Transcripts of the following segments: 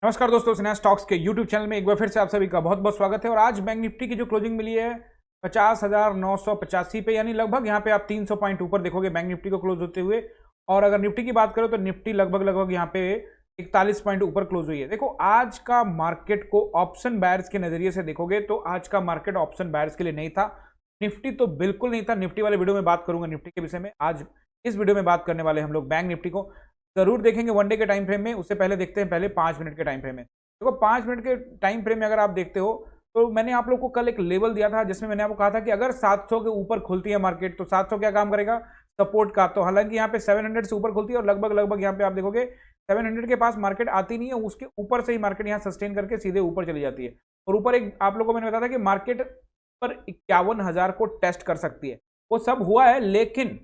नमस्कार दोस्तों, सिन्हा स्टॉक्स के यूट्यूब चैनल में एक बार फिर से आप सभी का बहुत बहुत स्वागत है। और आज बैंक निफ्टी की जो क्लोजिंग मिली है 50,985 पे, यानी लगभग यहाँ पे आप 300 पॉइंट ऊपर देखोगे बैंक निफ्टी को क्लोज होते हुए। और अगर निफ्टी की बात करो तो निफ्टी लगभग यहाँ पे 41 पॉइंट ऊपर क्लोज हुई है। देखो, आज का मार्केट को ऑप्शन बायर्स के नजरिए से देखोगे तो आज का मार्केट ऑप्शन बायर्स के लिए नहीं था। निफ्टी तो बिल्कुल नहीं था। निफ्टी वाले वीडियो में बात करूंगा निफ्टी के विषय में। आज इस वीडियो में बात करने वाले हम लोग बैंक निफ्टी को जरूर देखेंगे वन डे के टाइम फ्रेम में। उससे पहले देखते हैं पहले 5 मिनट के टाइम फ्रेम में। देखो, 5 मिनट के टाइम फ्रेम में अगर आप देखते हो तो मैंने आप लोग को कल एक लेवल दिया था जिसमें मैंने आपको कहा था कि अगर 700 के ऊपर खुलती है मार्केट तो 700 क्या काम करेगा, सपोर्ट का। तो हालांकि यहाँ पे 700 से ऊपर खुलती है और लगभग यहाँ पे आप देखोगे 700 के पास मार्केट आती नहीं है, उसके ऊपर से ही मार्केट यहाँ सस्टेन करके सीधे ऊपर चली जाती है। और ऊपर एक आप लोगों को मैंने बताया था कि मार्केट पर 51,000 को टेस्ट कर सकती है। वो सब हुआ है, लेकिन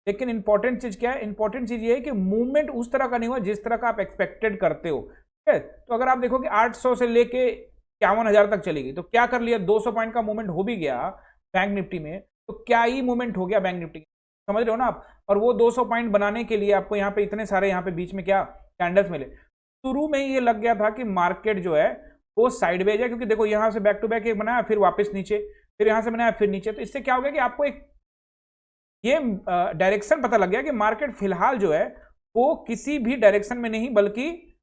इंपॉर्टेंट चीज क्या है? इंपॉर्टेंट चीज ये है कि मूवमेंट उस तरह का नहीं हुआ जिस तरह का आप एक्सपेक्टेड करते हो। ठीक है, तो अगर आप देखो कि 800 से लेके 51,000 तक चली गई तो क्या कर लिया, 200 पॉइंट का मूवमेंट हो भी गया बैंक निफ्टी में, तो क्या ही मूवमेंट हो गया बैंक निफ्टी, समझ रहे हो ना आप। और वो 200 पॉइंट बनाने के लिए आपको यहाँ पे इतने सारे यहाँ पे बीच में क्या कैंडल्स मिले। शुरू में ही ये लग गया था कि मार्केट जो है वो साइडवेज है, क्योंकि देखो यहाँ से बैक टू बैक एक बनाया, फिर वापस नीचे, फिर यहाँ से बनाया, फिर नीचे। तो इससे क्या हो गया कि आपको एक ये डायरेक्शन पता लग गया कि मार्केट फिलहाल जो है वो किसी भी डायरेक्शन में नहीं बल्कि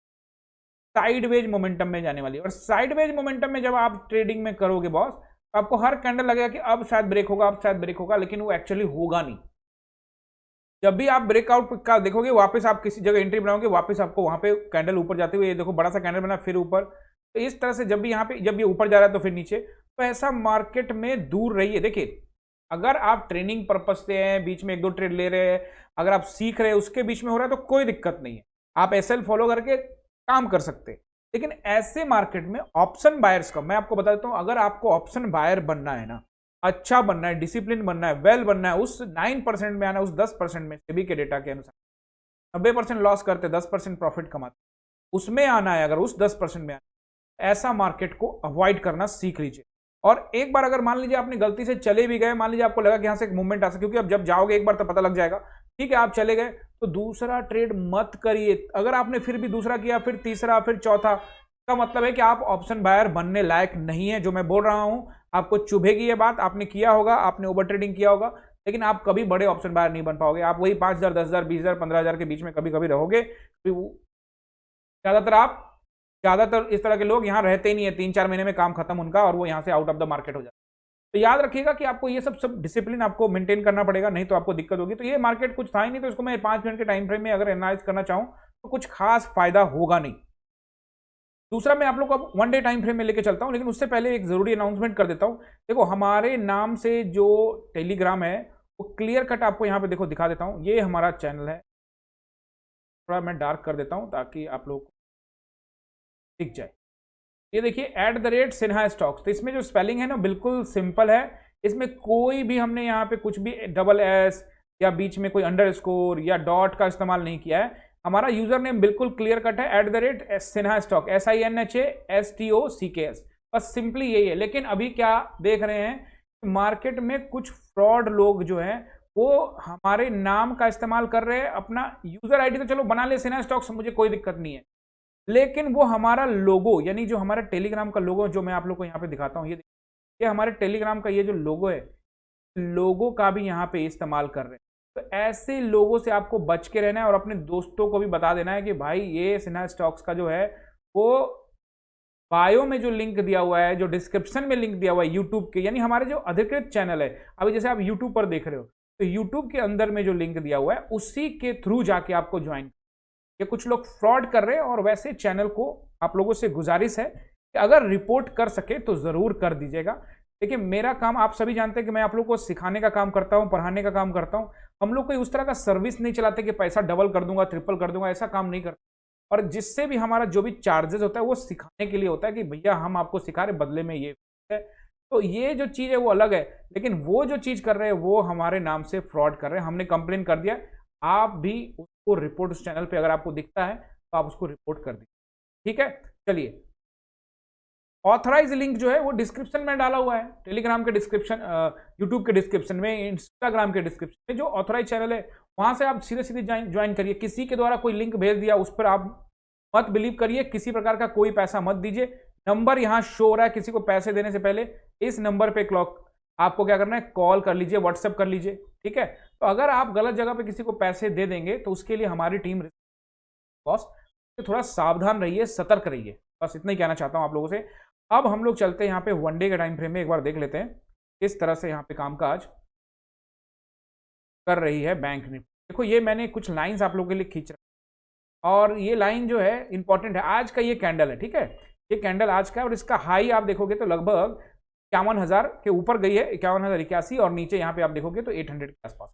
साइडवेज मोमेंटम में जाने वाली है। और साइडवेज मोमेंटम में जब आप ट्रेडिंग में करोगे बॉस, तो आपको हर कैंडल लगेगा कि अब शायद ब्रेक होगा, अब शायद ब्रेक होगा, लेकिन वो एक्चुअली होगा नहीं। जब भी आप ब्रेकआउट का देखोगे, वापस आप किसी जगह एंट्री बनाओगे, वापस आपको वहां पे कैंडल ऊपर जाते हुए, ये देखो बड़ा सा कैंडल बना फिर ऊपर। तो इस तरह से जब भी यहाँ पे जब ये ऊपर जा रहा है तो फिर नीचे। तो ऐसा मार्केट में दूर रहिए। देखिए, अगर आप ट्रेनिंग पर्पज से हैं, बीच में एक दो ट्रेड ले रहे हैं, अगर आप सीख रहे हैं, उसके बीच में हो रहा है तो कोई दिक्कत नहीं है, आप एसएल फॉलो करके काम कर सकते हैं। लेकिन ऐसे मार्केट में ऑप्शन बायर्स का मैं आपको बता देता हूं, अगर आपको ऑप्शन बायर बनना है ना, अच्छा बनना है, डिसिप्लिन बनना है, वेल बनना है, उस 9% में आना है, उस 10% में, सेबी के डेटा के अनुसार 90% लॉस करते, 10% प्रॉफिट कमाते, उसमें आना है। अगर उस 10% में आना है, ऐसा मार्केट को अवॉइड करना सीख लीजिए। और एक बार अगर मान लीजिए आपने गलती से चले भी गए, मान लीजिए आपको लगा कि यहां से एक मूवमेंट आ सकता, क्योंकि अब जब जाओगे एक बार तो पता लग जाएगा। ठीक है, आप चले गए तो दूसरा ट्रेड मत करिए। अगर आपने फिर भी दूसरा किया, फिर तीसरा, फिर चौथा, का मतलब है कि आप ऑप्शन बायर बनने लायक नहीं है। जो मैं बोल रहा हूं आपको चुभेगी ये बात, आपने किया होगा, आपने ओवर ट्रेडिंग किया होगा, लेकिन आप कभी बड़े ऑप्शन बायर नहीं बन पाओगे। आप वही 5,000, 10,000, 20,000, 15,000 के बीच में कभी कभी रहोगे। ज्यादातर इस तरह के लोग यहाँ रहते ही नहीं है, 3-4 महीने में काम खत्म उनका और वो यहाँ से आउट ऑफ द मार्केट हो जाता है। तो याद रखिएगा कि आपको ये सब डिसिप्लिन आपको मेंटेन करना पड़ेगा, नहीं तो आपको दिक्कत होगी। तो ये मार्केट कुछ था ही नहीं, तो इसको मैं 5 मिनट के टाइम फ्रेम में अगर एनालाइज करना चाहूं तो कुछ खास फायदा होगा नहीं। दूसरा, मैं आप लोग को वन डे टाइम फ्रेम में लेके चलता हूं, लेकिन उससे पहले एक जरूरी अनाउंसमेंट कर देता हूं। देखो, हमारे नाम से जो टेलीग्राम है वो क्लियर कट आपको यहाँ पे देखो दिखा देता हूं। ये हमारा चैनल है, थोड़ा मैं डार्क कर देता हूं ताकि आप लोग दिख जाए। ये देखिए @सिन्हा स्टॉक्स। तो इसमें जो स्पेलिंग है ना बिल्कुल सिंपल है, इसमें कोई भी हमने यहाँ पे कुछ भी डबल एस या बीच में कोई अंडरस्कोर या डॉट का इस्तेमाल नहीं किया है। हमारा यूजर नेम बिल्कुल क्लियर कट है, @सिन्हा स्टॉक, SINHASTOCKS। बस सिंपली यही है। लेकिन अभी क्या देख रहे हैं, मार्केट में कुछ फ्रॉड लोग जो हैं वो हमारे नाम का इस्तेमाल कर रहे हैं। अपना यूजर आईडी तो चलो बना ले सिन्हा स्टॉक्स, मुझे कोई दिक्कत नहीं है, लेकिन वो हमारा लोगो, यानी जो हमारा टेलीग्राम का लोगो, जो मैं आप लोग को यहाँ पे दिखाता हूँ, ये हमारे टेलीग्राम का ये जो लोगो है, लोगो का भी यहाँ पे इस्तेमाल कर रहे हैं। तो ऐसे लोगों से आपको बच के रहना है और अपने दोस्तों को भी बता देना है कि भाई ये सिन्हा स्टॉक्स का जो है वो बायो में जो लिंक दिया हुआ है, जो डिस्क्रिप्शन में लिंक दिया हुआ है यूट्यूब के, यानी हमारे जो अधिकृत चैनल है, अभी जैसे आप यूट्यूब पर देख रहे हो तो यूट्यूब के अंदर में जो लिंक दिया हुआ है उसी के थ्रू जाके आपको ज्वाइन। ये कुछ लोग फ्रॉड कर रहे हैं और वैसे चैनल को आप लोगों से गुजारिश है कि अगर रिपोर्ट कर सके तो जरूर कर दीजिएगा। देखिए, मेरा काम आप सभी जानते हैं कि मैं आप लोगों को सिखाने का काम करता हूं, पढ़ाने का काम करता हूं। हम लोग कोई उस तरह का सर्विस नहीं चलाते कि पैसा डबल कर दूंगा, ट्रिपल कर दूंगा, ऐसा काम नहीं करता। और जिससे भी हमारा जो भी चार्जेस होता है वो सिखाने के लिए होता है कि भैया हम आपको सिखा रहे, बदले में ये है। तो ये जो चीज है वो अलग है, लेकिन वो जो चीज कर रहे हैं वो हमारे नाम से फ्रॉड कर रहे हैं। हमने कंप्लेन कर दिया, आप भी उसको रिपोर्ट, उस चैनल पे अगर आपको दिखता है तो आप उसको रिपोर्ट कर दीजिए। ठीक है, चलिए। ऑथराइज लिंक जो है वो डिस्क्रिप्शन में डाला हुआ है, टेलीग्राम के डिस्क्रिप्शन, यूट्यूब के डिस्क्रिप्शन में, इंस्टाग्राम के डिस्क्रिप्शन में। जो ऑथराइज चैनल है वहां से आप सीधे सीधे ज्वाइन करिए। किसी के द्वारा कोई लिंक भेज दिया उस पर आप मत बिलीव करिए, किसी प्रकार का कोई पैसा मत दीजिए। नंबर यहां शो हो रहा है, किसी को पैसे देने से पहले इस नंबर पे क्लॉक आपको क्या करना है, कॉल कर लीजिए, व्हाट्सएप कर लीजिए, ठीक है। तो अगर आप गलत जगह पे किसी को पैसे दे देंगे तो उसके लिए हमारी टीम बॉस तो थोड़ा सावधान रहिए, सतर्क रहिए, बस इतना ही कहना चाहता हूं आप लोगों से। अब हम लोग चलते हैं यहाँ पे वनडे के टाइम फ्रेम में, एक बार देख लेते हैं किस तरह से यहाँ पे कामकाज कर रही है बैंक निफ्टी। देखो ये मैंने कुछ लाइंस आप लोगों के लिए खींच रहा और ये लाइन जो है इंपॉर्टेंट है, आज का ये कैंडल है, ठीक है। ये कैंडल आज का है और इसका हाई आप देखोगे तो लगभग 51,000 के ऊपर गई है, 51,081, और नीचे यहाँ पे आप देखोगे तो 800 के आसपास।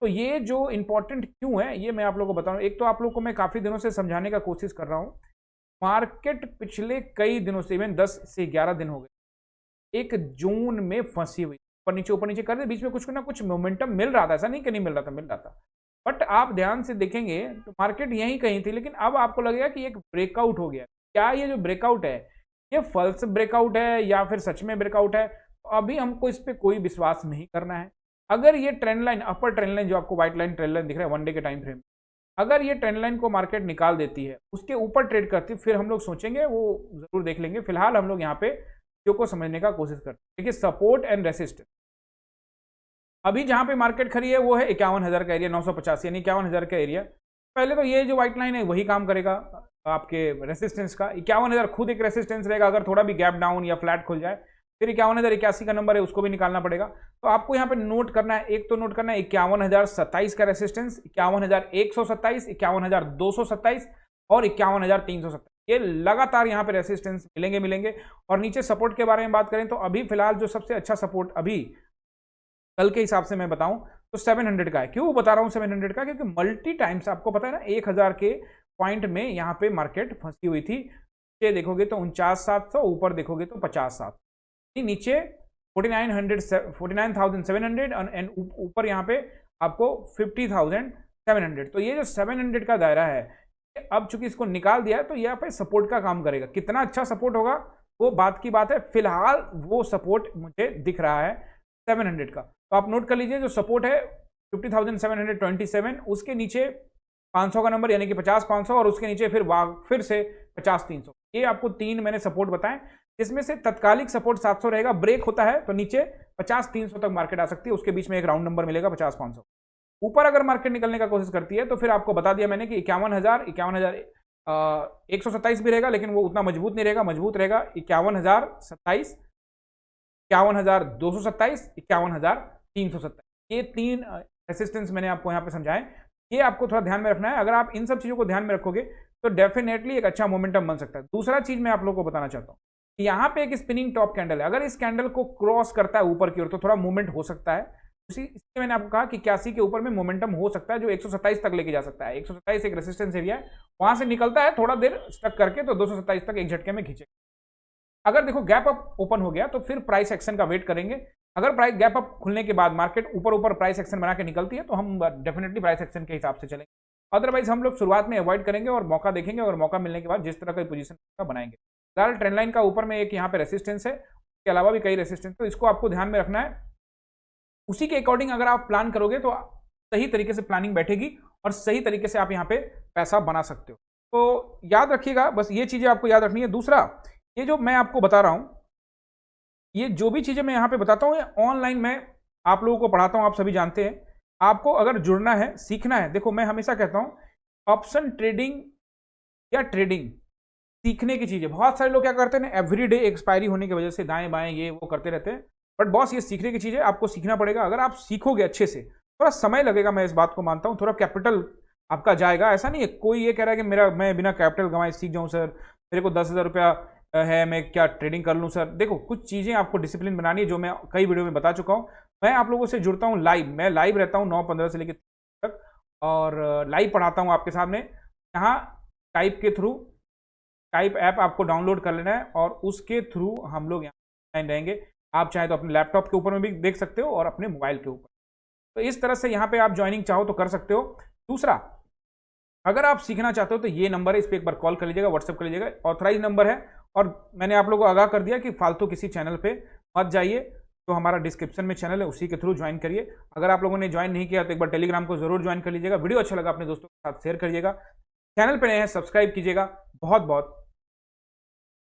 तो ये जो इंपॉर्टेंट क्यों है ये मैं आप लोगों को बता रहा हूँ। एक तो आप लोगों को मैं काफी दिनों से समझाने का कोशिश कर रहा हूँ, मार्केट पिछले कई दिनों से, इवन 10 से 11 दिन हो गए, एक जोन में फंसी हुई, ऊपर नीचे कर रहे, बीच में कुछ ना कुछ मोमेंटम मिल रहा था, ऐसा नहीं कि नहीं मिल रहा था, मिल रहा था। बट आप ध्यान से देखेंगे तो मार्केट यहीं कहीं थी, लेकिन अब आपको लगेगा कि एक ब्रेकआउट हो गया। क्या ये जो ब्रेकआउट है ये फॉल्स ब्रेकआउट है या फिर सच में ब्रेकआउट है, तो अभी हमको इस पर कोई विश्वास नहीं करना है। अगर ये ट्रेंड लाइन, अपर ट्रेंड लाइन जो आपको व्हाइट लाइन ट्रेंड लाइन दिख रहा है वनडे के टाइम फ्रेम, अगर ये ट्रेंड लाइन को मार्केट निकाल देती है, उसके ऊपर ट्रेड करती है, फिर हम लोग सोचेंगे, वो जरूर देख लेंगे। फिलहाल हम लोग यहाँ पे चीजों को समझने का कोशिश करते हैं। देखिए सपोर्ट एंड रेसिस्टेंस, अभी जहां पे मार्केट खड़ी है वो है 51,000 का एरिया, 950 यानी 51,000 का एरिया। पहले तो ये जो व्हाइट लाइन है वही काम करेगा आपके रेसिस्टेंस का। 51,000 खुद एक रेसिस्टेंस रहेगा, अगर थोड़ा भी गैप डाउन या फ्लैट खुल जाए फिर 51,081 का नंबर है, उसको भी निकालना पड़ेगा। तो आपको यहाँ पे नोट करना है, एक तो नोट करना है 51,027 का रेसिस्टेंस, 51,127, 51,227 और 51,327। ये लगातार यहाँ पे रेसिस्टेंस मिलेंगे। और नीचे सपोर्ट के बारे में बात करें तो अभी फिलहाल जो सबसे अच्छा सपोर्ट अभी कल के हिसाब से मैं बताऊं तो 700 का है। क्यों बता रहा हूं 700 का, क्योंकि मल्टी टाइम्स आपको पता है ना 1000 के पॉइंट में यहाँ पे मार्केट फंसी हुई थी। नीचे देखोगे तो 49,700, ऊपर देखोगे तो 50,700, नीचे 49,700 एंड ऊपर यहाँ पे आपको 50,700। तो ये जो 700 का दायरा है, अब चूंकि इसको निकाल दिया है तो यहाँ पे सपोर्ट का काम करेगा। कितना अच्छा सपोर्ट होगा वो बात की बात है, फिलहाल वो सपोर्ट मुझे दिख रहा है 700 का। तो आप नोट कर लीजिए जो सपोर्ट है 50,727, उसके नीचे 500 का नंबर यानी कि 50,500, और उसके नीचे फिर से 50,300। ये आपको तीन मैंने सपोर्ट बताए, इसमें से तत्कालिक सपोर्ट 700 रहेगा, ब्रेक होता है तो नीचे 50,300 तक मार्केट आ सकती है, उसके बीच में एक राउंड नंबर मिलेगा 50,500। ऊपर अगर मार्केट निकलने का कोशिश करती है तो फिर आपको बता दिया मैंने कि 51,127 भी रहेगा, लेकिन वो उतना मजबूत नहीं रहेगा, मजबूत रहेगा 51,027, 51,227, 51,327। ये तीन रेसिस्टेंस मैंने आपको यहाँ पे समझाए, ये आपको थोड़ा ध्यान में रखना है। अगर आप इन सब चीजों को ध्यान में रखोगे तो डेफिनेटली एक अच्छा मोमेंटम बन सकता है। दूसरा चीज मैं आप लोगों को बताना चाहता हूँ, यहाँ पे एक स्पिनिंग टॉप कैंडल है, अगर इस कैंडल को क्रॉस करता है ऊपर की ओर तो थोड़ा मूवमेंट हो सकता है। इसलिए मैंने आपको कहा कि 81 के ऊपर में मोमेंटम हो सकता है, जो 127 तक लेके जा सकता है। 127 एक रेसिस्टेंस एरिया है, वहां से निकलता है थोड़ा देर स्टक करके तो 227 तक एक झटके में खींचेगा। अगर देखो गैप अप ओपन हो गया तो फिर प्राइस एक्शन का वेट करेंगे। अगर प्राइस गैप अप खुलने के बाद मार्केट ऊपर प्राइस एक्शन बना के निकलती है तो हम डेफिनेटली प्राइस एक्शन के हिसाब से चलेंगे, अदरवाइज हम लोग शुरुआत में अवॉइड करेंगे और मौका देखेंगे, और मौका मिलने के बाद जिस तरह का पोजीशन का बनाएंगे। फिलहाल ट्रेंड लाइन का ऊपर में एक यहाँ पे रेसिस्टेंस है, इसके अलावा भी कई रेसिस्टेंस, तो इसको आपको ध्यान में रखना है। उसी के अकॉर्डिंग अगर आप प्लान करोगे तो सही तरीके से प्लानिंग बैठेगी और सही तरीके से आप यहाँ पे पैसा बना सकते हो। तो याद रखिएगा, बस ये चीजें आपको याद रखनी है। दूसरा, ये जो मैं आपको बता रहा हूं, ये जो भी चीजें मैं यहाँ पे बताता हूँ, ये ऑनलाइन मैं आप लोगों को पढ़ाता हूँ, आप सभी जानते हैं। आपको अगर जुड़ना है, सीखना है, देखो मैं हमेशा कहता हूँ ऑप्शन ट्रेडिंग या ट्रेडिंग सीखने की चीज है। बहुत सारे लोग क्या करते हैं ना, एवरीडे एक्सपायरी होने की वजह से दाएं बाएं ये वो करते रहते हैं, बट बॉस ये सीखने की चीज है, आपको सीखना पड़ेगा। अगर आप सीखोगे अच्छे से, थोड़ा समय लगेगा, मैं इस बात को मानता हूँ, थोड़ा कैपिटल आपका जाएगा। ऐसा नहीं है कोई ये कह रहा है कि मैं बिना कैपिटल गंवाए सीख जाऊँ सर, मेरे को 10,000 रुपया है, मैं क्या ट्रेडिंग कर लूँ सर। देखो कुछ चीज़ें आपको डिसिप्लिन बनानी है, जो मैं कई वीडियो में बता चुका हूँ। मैं आप लोगों से जुड़ता हूँ लाइव, मैं लाइव रहता हूँ 9:15 से लेकर तक, और लाइव पढ़ाता हूँ आपके सामने। यहाँ टाइप के थ्रू, टाइप ऐप आपको डाउनलोड कर लेना है और उसके थ्रू हम लोग यहाँ रहेंगे। आप चाहे तो अपने लैपटॉप के ऊपर में भी देख सकते हो और अपने मोबाइल के ऊपर, तो इस तरह से यहाँ पे आप ज्वाइनिंग चाहो तो कर सकते हो। दूसरा, अगर आप सीखना चाहते हो तो ये नंबर है, इस पर एक बार कॉल कर लीजिएगा, व्हाट्सएप कर लीजिएगा, ऑथराइज नंबर है। और मैंने आप लोगों को आगाह कर दिया कि फालतू किसी चैनल पे मत जाइए, तो हमारा डिस्क्रिप्शन में चैनल है, उसी के थ्रू ज्वाइन करिए। अगर आप लोगों ने ज्वाइन नहीं किया तो एक बार टेलीग्राम को जरूर ज्वाइन कर लीजिएगा। वीडियो अच्छा लगा अपने दोस्तों के साथ शेयर करिएगा। चैनल पे नए हैं सब्सक्राइब कीजिएगा। बहुत बहुत